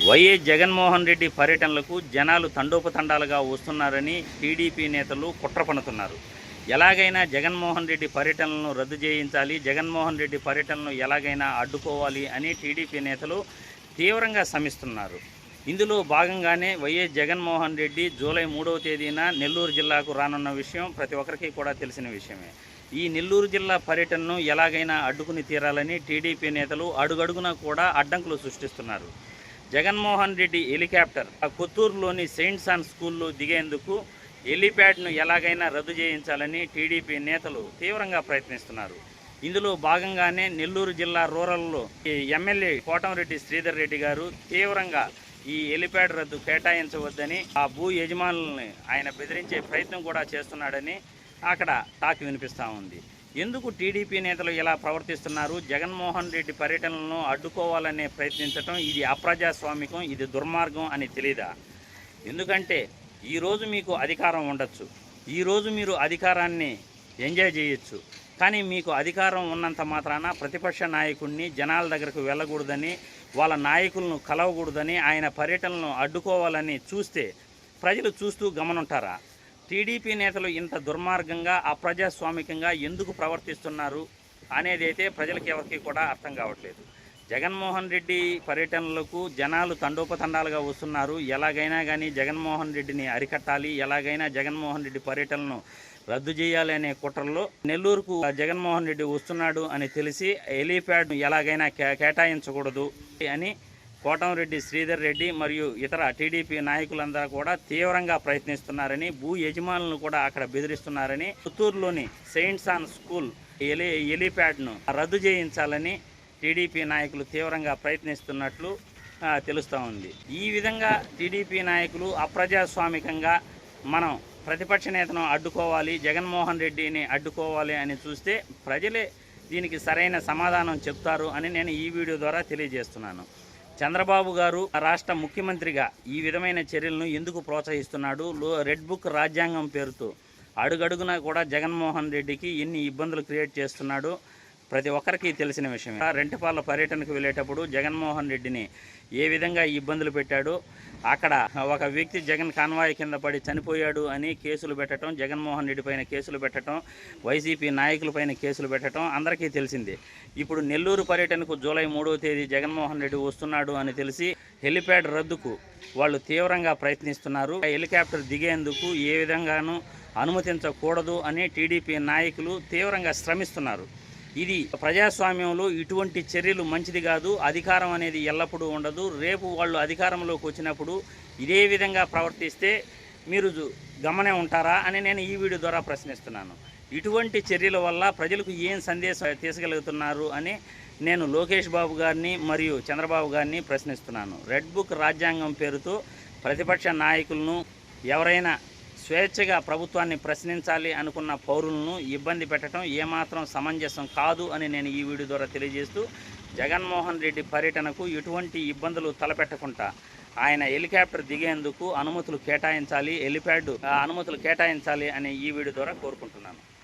YS Jaganmohan Reddy పర్యటనలకు జనాలు తండోపతండాలుగా వస్తున్నారని టీడీపీ నేతలు కుట్ర పన్నుతున్నారు. ఎలాగైనా జగన్మోహన్ రెడ్డి పర్యటనలను రద్దు చేయించాలి, జగన్మోహన్ రెడ్డి పర్యటనను ఎలాగైనా అడ్డుకోవాలి అని టీడీపీ నేతలు తీవ్రంగా శ్రమిస్తున్నారు. ఇందులో భాగంగానే వైఎస్ జగన్మోహన్ రెడ్డి జూలై 3వ తేదీన నెల్లూరు జిల్లాకు రానున్న విషయం ప్రతి ఒక్కరికి కూడా తెలిసిన విషయమే. ఈ నెల్లూరు జిల్లా పర్యటనను ఎలాగైనా అడ్డుకుని తీరాలని టీడీపీ నేతలు అడుగడుగునా కూడా అడ్డంకులు సృష్టిస్తున్నారు. జగన్మోహన్ రెడ్డి హెలికాప్టర్ కొత్తూరులోని సెయింట్ ఆన్ స్కూల్లో దిగేందుకు హెలిప్యాడ్ను ఎలాగైనా రద్దు చేయించాలని టీడీపీ నేతలు తీవ్రంగా ప్రయత్నిస్తున్నారు. ఇందులో భాగంగానే నెల్లూరు జిల్లా రూరల్లో ఎమ్మెల్యే కోటంరెడ్డి శ్రీధర్ రెడ్డి గారు తీవ్రంగా ఈ హెలిప్యాడ్ రద్దు కేటాయించవద్దని ఆ భూ యజమానుల్ని ఆయన బెదిరించే ప్రయత్నం కూడా చేస్తున్నాడని అక్కడ టాక్ వినిపిస్తూ ఉంది. ఎందుకు టీడీపీ నేతలు ఇలా ప్రవర్తిస్తున్నారు? జగన్మోహన్ రెడ్డి పర్యటనలను అడ్డుకోవాలనే ప్రయత్నించడం ఇది అప్రజాస్వామికం, ఇది దుర్మార్గం అని తెలీదా? ఎందుకంటే ఈరోజు మీకు అధికారం ఉండొచ్చు, ఈరోజు మీరు అధికారాన్ని ఎంజాయ్ చేయొచ్చు, కానీ మీకు అధికారం ఉన్నంత మాత్రాన ప్రతిపక్ష నాయకుడిని జనాల దగ్గరకు వెళ్ళకూడదని, వాళ్ళ నాయకులను కలవకూడదని, ఆయన పర్యటనలను అడ్డుకోవాలని చూస్తే ప్రజలు చూస్తూ గమనుంటారా? టీడీపీ నేతలు ఇంత దుర్మార్గంగా అప్రజాస్వామికంగా ఎందుకు ప్రవర్తిస్తున్నారు అనేది అయితే ప్రజలకు ఎవరికి కూడా అర్థం కావట్లేదు. జగన్మోహన్ రెడ్డి పర్యటనలకు జనాలు తండోపతండాలుగా వస్తున్నారు. ఎలాగైనా కానీ జగన్మోహన్ రెడ్డిని అరికట్టాలి, ఎలాగైనా జగన్మోహన్ రెడ్డి పర్యటనను రద్దు చేయాలి అనే కుట్రలో నెల్లూరుకు జగన్మోహన్ రెడ్డి వస్తున్నాడు అని తెలిసి హెలీప్యాడ్ను ఎలాగైనా కేటాయించకూడదు అని కోటంరెడ్డి శ్రీధర్ రెడ్డి మరియు ఇతర టీడీపీ నాయకులందరూ కూడా తీవ్రంగా ప్రయత్నిస్తున్నారని, భూ యజమానులను కూడా అక్కడ బెదిరిస్తున్నారని, పుత్తూరులోని సెయింట్ ఆన్ స్కూల్ హెలీప్యాడ్ను రద్దు చేయించాలని టీడీపీ నాయకులు తీవ్రంగా ప్రయత్నిస్తున్నట్లు తెలుస్తూ ఉంది. ఈ విధంగా టీడీపీ నాయకులు అప్రజాస్వామికంగా మనం ప్రతిపక్ష నేతను అడ్డుకోవాలి, జగన్మోహన్ రెడ్డిని అడ్డుకోవాలి అని చూస్తే ప్రజలే దీనికి సరైన సమాధానం చెప్తారు అని నేను ఈ వీడియో ద్వారా తెలియజేస్తున్నాను. చంద్రబాబు గారు రాష్ట్ర ముఖ్యమంత్రిగా ఈ విధమైన చర్యలను ఎందుకు ప్రోత్సహిస్తున్నాడు? రెడ్ బుక్ రాజ్యాంగం పేరుతో అడుగడుగునా కూడా జగన్మోహన్ రెడ్డికి ఎన్ని ఇబ్బందులు క్రియేట్ చేస్తున్నాడు ప్రతి ఒక్కరికి తెలిసిన విషయమే. రెంటపాల పర్యటనకు వెళ్ళేటప్పుడు జగన్మోహన్ రెడ్డిని ఏ విధంగా ఇబ్బందులు పెట్టాడో, అక్కడ ఒక వ్యక్తి జగన్ కాన్వాయ్ కింద పడి చనిపోయాడు అని కేసులు పెట్టడం, జగన్మోహన్ రెడ్డి పైన కేసులు పెట్టడం, వైసీపీ నాయకులపైన కేసులు పెట్టడం అందరికీ తెలిసిందే. ఇప్పుడు నెల్లూరు పర్యటనకు జూలై 3వ తేదీ జగన్మోహన్ రెడ్డి వస్తున్నాడు అని తెలిసి హెలిప్యాడ్ రద్దుకు వాళ్ళు తీవ్రంగా ప్రయత్నిస్తున్నారు. హెలికాప్టర్ దిగేందుకు ఏ విధంగానూ అనుమతించకూడదు అని టీడీపీ నాయకులు తీవ్రంగా శ్రమిస్తున్నారు. ఇది ప్రజాస్వామ్యంలో ఇటువంటి చర్యలు మంచిది కాదు. అధికారం అనేది ఎల్లప్పుడూ ఉండదు. రేపు వాళ్ళు అధికారంలోకి వచ్చినప్పుడు ఇదే విధంగా ప్రవర్తిస్తే మీరు గమనే ఉంటారా అని నేను ఈ వీడియో ద్వారా ప్రశ్నిస్తున్నాను. ఇటువంటి చర్యల వల్ల ప్రజలకు ఏం సందేశం తీసుకోగలుగుతున్నారు అని నేను లోకేష్ బాబు గారిని మరియు చంద్రబాబు గారిని ప్రశ్నిస్తున్నాను. రెడ్ బుక్ రాజ్యాంగం పేరుతో ప్రతిపక్ష నాయకులను, ఎవరైనా స్వేచ్ఛగా ప్రభుత్వాన్ని ప్రశ్నించాలి అనుకున్న పౌరులను ఇబ్బంది పెట్టడం ఏమాత్రం సమంజసం కాదు అని నేను ఈ వీడియో ద్వారా తెలియజేస్తూ, జగన్మోహన్ రెడ్డి పర్యటనకు ఎటువంటి ఇబ్బందులు తలపెట్టకుండా ఆయన హెలికాప్టర్ దిగేందుకు అనుమతులు కేటాయించాలి, హెలిప్యాడ్ అనుమతులు కేటాయించాలి అని ఈ వీడియో ద్వారా కోరుకుంటున్నాను.